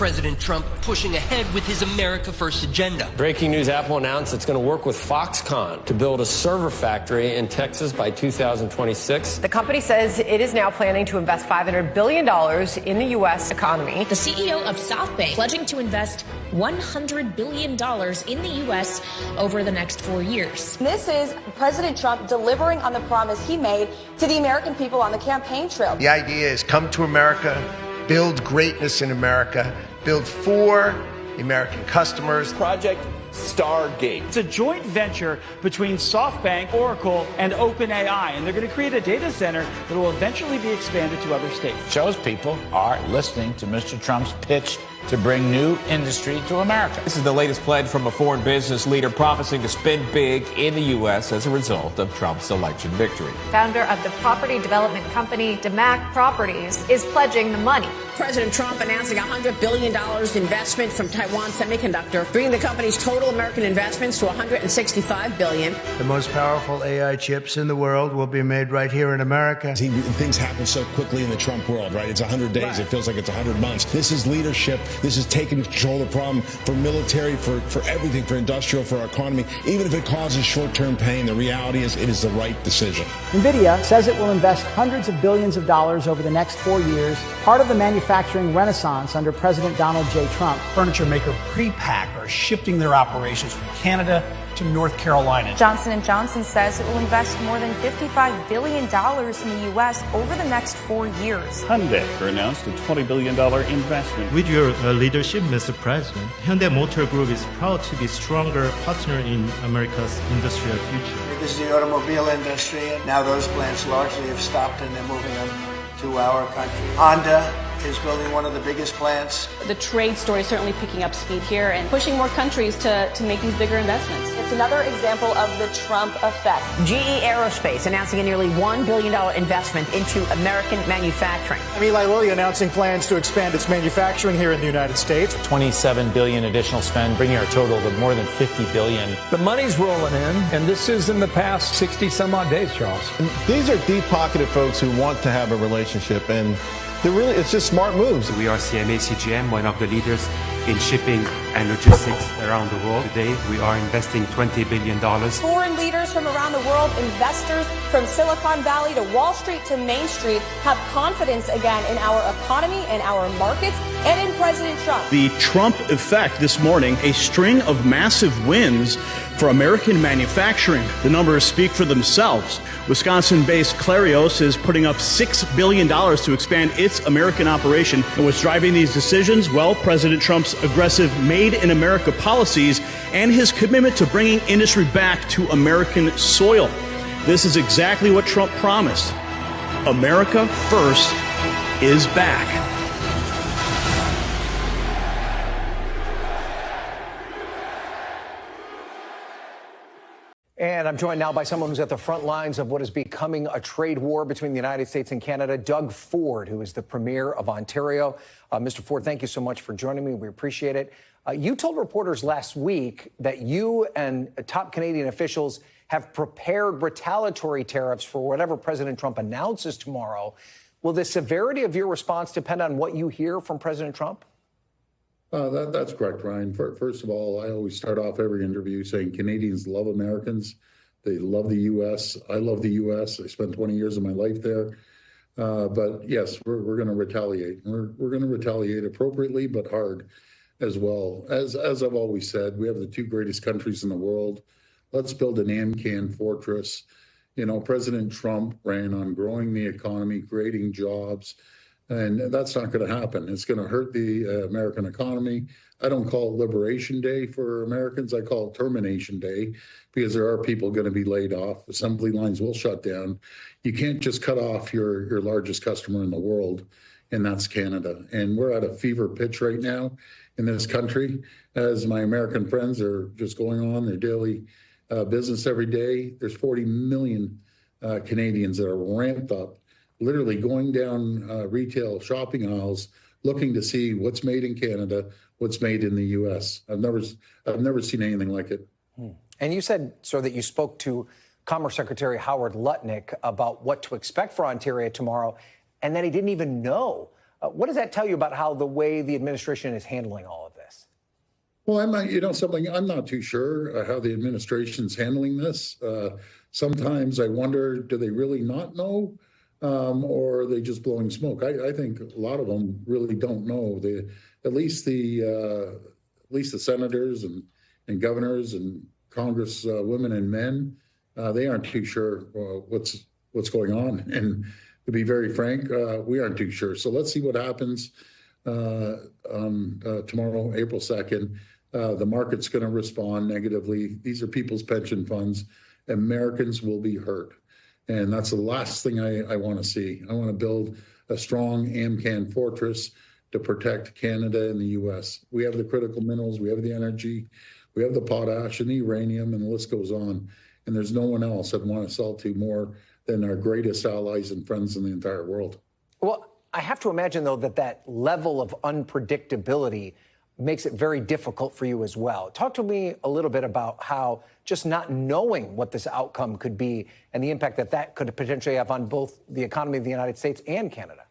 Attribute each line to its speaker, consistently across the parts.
Speaker 1: President Trump pushing ahead with his America First agenda.
Speaker 2: Breaking news, Apple announced it's going to work with Foxconn to build a server factory in Texas by 2026.
Speaker 3: The company says it is now planning to invest $500 billion in the U.S. economy.
Speaker 4: The CEO of SoftBank pledging to invest $100 billion in the U.S. over the next 4 years.
Speaker 5: This is President Trump delivering on the promise he made to the American people on the campaign trail.
Speaker 6: The idea is come to America, build greatness in America, build for the American customers.
Speaker 7: Project Stargate. It's a joint venture between SoftBank, Oracle, and OpenAI, and they're going to create a data center that will eventually be expanded to other states.
Speaker 8: Shows people are listening to Mr. Trump's pitch to bring new industry to America.
Speaker 9: This is the latest pledge from a foreign business leader promising to spend big in the U.S. as a result of Trump's election victory.
Speaker 10: Founder of the property development company DeMac Properties is pledging the money.
Speaker 11: President Trump announcing $100 billion investment from Taiwan Semiconductor, bringing the company's total American investments to $165 billion.
Speaker 6: The most powerful AI chips in the world will be made right here in America.
Speaker 12: Things happen so quickly in the Trump world, right? It's 100 days. Right. It feels like it's 100 months. This is leadership. This is taking control of the problem for military, for everything, for industrial, for our economy. Even if it causes short-term pain, the reality is it is the right decision.
Speaker 13: NVIDIA says it will invest hundreds of billions of dollars over the next 4 years, part of the manufacturing renaissance under President Donald J. Trump.
Speaker 14: Furniture maker Prepack are shifting their operations from Canada to North Carolina.
Speaker 10: Johnson & Johnson says it will invest more than $55 billion in the U.S. over the next 4 years.
Speaker 15: Hyundai announced a $20 billion investment.
Speaker 16: With your leadership, Mr. President, Hyundai Motor Group is proud to be a stronger partner in America's industrial future.
Speaker 6: This is the automobile industry, and now those plants largely have stopped and they're moving them to our country. Honda is building one of the biggest plants.
Speaker 5: The trade story is certainly picking up speed here and pushing more countries to make these bigger investments. It's another example of the Trump effect.
Speaker 11: GE Aerospace announcing a nearly $1 billion investment into American manufacturing.
Speaker 14: Eli Lilly announcing plans to expand its manufacturing here in the United States.
Speaker 9: $27 billion additional spend, bringing our total to more than $50 billion.
Speaker 17: The money's rolling in, and this is in the past 60 some odd days, Charles.
Speaker 18: And these are deep-pocketed folks who want to have a relationship, and it's just smart moves.
Speaker 19: We are CMA CGM, one of the leaders in shipping and logistics around the world. Today, we are investing $20 billion.
Speaker 5: Foreign leaders from around the world, investors from Silicon Valley to Wall Street to Main Street have confidence again in our economy and our markets and in President Trump.
Speaker 7: The Trump effect this morning, a string of massive wins for American manufacturing. The numbers speak for themselves. Wisconsin-based Clarios is putting up $6 billion to expand its American operation. And what's driving these decisions? Well, President Trump's aggressive Made in America policies and his commitment to bringing industry back to American soil. This is exactly what Trump promised. America First is back.
Speaker 20: And I'm joined now by someone who's at the front lines of what is becoming a trade war between the United States and Canada, Doug Ford, who is the Premier of Ontario. Mr. Ford, thank you so much for joining me. We appreciate it. You told reporters last week that you and top Canadian officials have prepared retaliatory tariffs for whatever President Trump announces tomorrow. Will the severity of your response depend on what you hear from President Trump?
Speaker 21: That's correct, Ryan. First of all, I always start off every interview saying Canadians love Americans. They love the U.S. I love the U.S. I spent 20 years of my life there. But yes, we're going to retaliate. We're going to retaliate appropriately, but hard as well. As I've always said, we have the two greatest countries in the world. Let's build an AMCAN fortress. You know, President Trump ran on growing the economy, creating jobs. And that's not going to happen. It's going to hurt the American economy. I don't call it Liberation Day for Americans. I call it Termination Day because there are people going to be laid off. Assembly lines will shut down. You can't just cut off your largest customer in the world, and that's Canada. And we're at a fever pitch right now in this country as my American friends are just going on their daily business every day. There's 40 million Canadians that are ramped up, literally going down retail shopping aisles, looking to see what's made in Canada, what's made in the U.S. I've never seen anything like it.
Speaker 20: And you said, sir, that you spoke to Commerce Secretary Howard Lutnick about what to expect for Ontario tomorrow, and that he didn't even know What does that tell you about how the way the administration is handling all of this?
Speaker 21: Well, I'm not too sure how the administration's handling this. Sometimes I wonder, do they really not know, or are they just blowing smoke? I think a lot of them really don't know. At least the senators and governors and Congress women and men, they aren't too sure what's going on. And to be very frank, we aren't too sure. So let's see what happens on tomorrow, April 2nd. The market's going to respond negatively. These are people's pension funds. Americans will be hurt. And that's the last thing I want to see. I want to build a strong AMCAN fortress to protect Canada and the U.S. We have the critical minerals, we have the energy, we have the potash and the uranium, and the list goes on. And there's no one else I'd want to sell to more than our greatest allies and friends in the entire world.
Speaker 20: Well, I have to imagine, though, that level of unpredictability makes it very difficult for you as well. Talk to me a little bit about how just not knowing what this outcome could be and the impact that could potentially have on both the economy of the United States and Canada.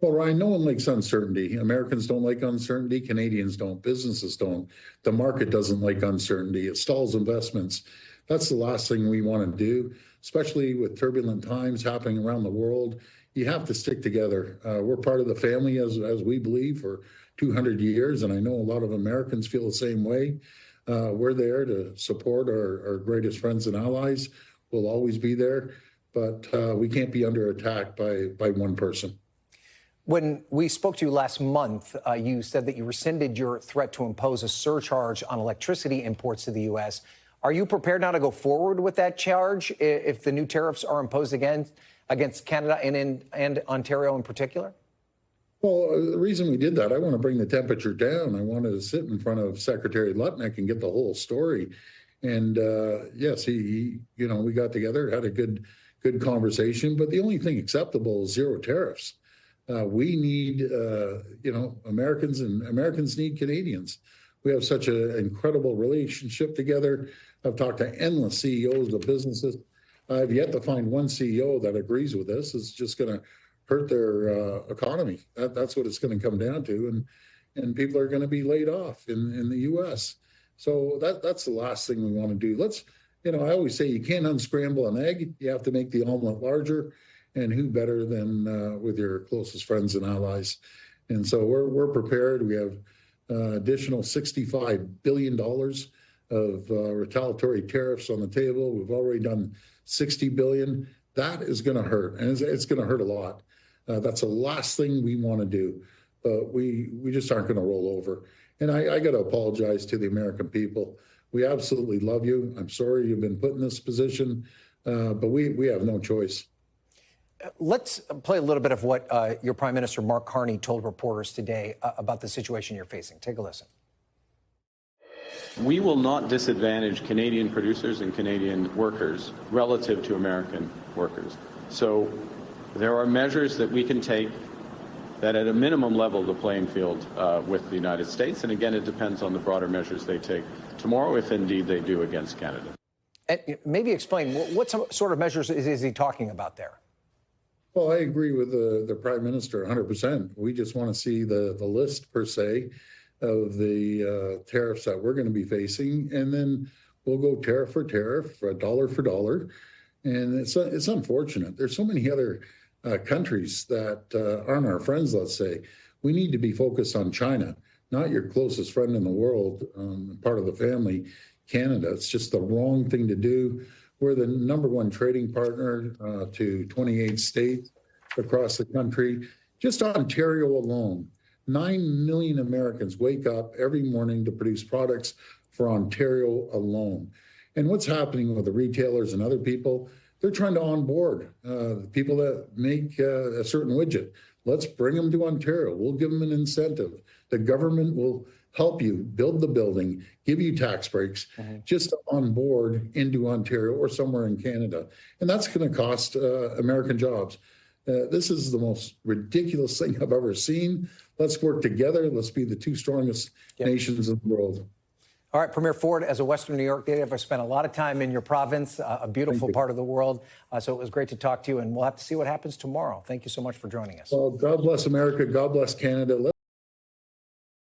Speaker 21: Well, Ryan, no one likes uncertainty. Americans don't like uncertainty. Canadians don't. Businesses don't. The market doesn't like uncertainty. It stalls investments. That's the last thing we want to do, especially with turbulent times happening around the world. You have to stick together. We're part of the family, as we believe, for 200 years, and I know a lot of Americans feel the same way. We're there to support our greatest friends and allies. We'll always be there, but we can't be under attack by one person.
Speaker 20: When we spoke to you last month, you said that you rescinded your threat to impose a surcharge on electricity imports to the U.S. Are you prepared now to go forward with that charge if the new tariffs are imposed against Canada and Ontario in particular?
Speaker 21: Well, the reason we did that, I want to bring the temperature down. I wanted to sit in front of Secretary Lutnick and get the whole story. And yes, we got together, had a good conversation. But the only thing acceptable is zero tariffs. We need, Americans, and Americans need Canadians. We have such an incredible relationship together. I've talked to endless CEOs of businesses. I've yet to find one CEO that agrees with this. It's just going to hurt their economy. That's what it's going to come down to, and people are going to be laid off in the U.S. So that's the last thing we want to do. I always say you can't unscramble an egg. You have to make the omelet larger, and who better than with your closest friends and allies? And so we're prepared. We have additional $65 billion of retaliatory tariffs on the table. We've already done $60 billion. That is going to hurt, and it's going to hurt a lot. That's the last thing we want to do, but we just aren't going to roll over. And I got to apologize to the American people. We absolutely love you. I'm sorry you've been put in this position, but we have no choice.
Speaker 20: Let's play a little bit of what your Prime Minister, Mark Carney, told reporters today about the situation you're facing. Take a listen.
Speaker 15: We will not disadvantage Canadian producers and Canadian workers relative to American workers. So there are measures that we can take that at a minimum level the playing field with the United States. And again, it depends on the broader measures they take tomorrow, if indeed they do against Canada.
Speaker 20: And maybe explain, what sort of measures is he talking about there?
Speaker 21: Well, I agree with the Prime Minister 100%. We just want to see the list, per se, of the tariffs that we're going to be facing, and then we'll go tariff for tariff, dollar for dollar. And it's unfortunate. There's so many other countries that aren't our friends, let's say. We need to be focused on China, not your closest friend in the world, part of the family, Canada. It's just the wrong thing to do. We're the #1 trading partner to 28 states across the country. Just Ontario alone, 9 million Americans wake up every morning to produce products for Ontario alone. And what's happening with the retailers and other people, they're trying to onboard people that make a certain widget. Let's bring them to Ontario. We'll give them an incentive. The government will help you build the building, give you tax breaks, just to onboard into Ontario or somewhere in Canada. And that's going to cost American jobs. This is the most ridiculous thing I've ever seen. Let's work together. Let's be the two strongest nations in the world.
Speaker 20: All right, Premier Ford, as a Western New York native, I spent a lot of time in your province, a beautiful part of the world. So it was great to talk to you, and we'll have to see what happens tomorrow. Thank you so much for joining us.
Speaker 21: Well, God bless America. God bless Canada.